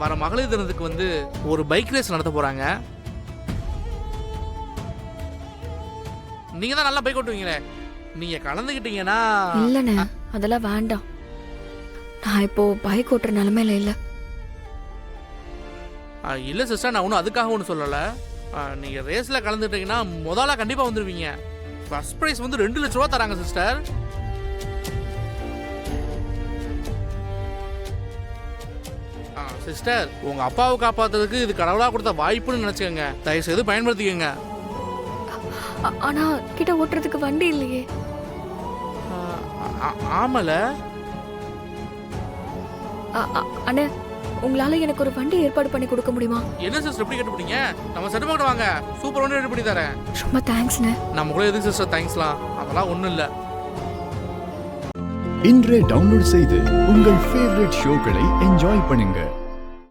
வர மகளிர் தினத்துக்கு வந்து ஒரு பைக் ரேஸ் நடத்த போறாங்க. நீங்க தான் நல்லா பைக் ஓட்டுவீங்களே, நீங்க கலந்துக்கிட்டீங்கன்னா. இல்லண்ணே, அதெல்லாம் வேண்டாம். நான் இப்போ பைக் ஓட்டுற நிலைமையில இல்ல. இல்ல சிஸ்டர், நான் ஒன்றும் அதுக்காக ஒன்றும் சொல்லலை. நீங்க ரேஸ்ல கலந்துட்டீங்கன்னா முதல்ல கண்டிப்பா வந்துருவீங்க. ஃபர்ஸ்ட் பிரைஸ் வந்து 2 லட்ச ரூபா தராங்க சிஸ்டர். சிஸ்டர், உங்க அப்பாவை காப்பாத்துறதுக்கு இது கடவுளா கொடுத்த வாய்ப்புன்னு நினைச்சுக்கோங்க. தயவு செய்து பயன்படுத்திக்கோங்க. ஆனா கிட்ட ஓட்டுறதுக்கு வண்டி இல்லையே. ஆமல அண்ணே, உங்களால எனக்கு ஒரு வண்டி ஏற்பாடு பண்ணி கொடுக்க முடியுமா? என்ன சிஸ்டர் எப்படி கேட்டுப்பீங்க? நம்ம சர்டிஃபிகேட் வாங்க, சூப்பர் வண்டி ரெடி பண்ணி தரேன். ரொம்ப தேங்க்ஸ்ண்ணே. நம்ம கூட எதுக்கு சிஸ்டர் தேங்க்ஸ்லாம், அதெல்லாம் ஒன்றும் இல்லை. இன்றே டவுன்லோட் செய்து உங்கள் ஃபேவரட் ஷோக்களை என்ஜாய் பண்ணுங்க.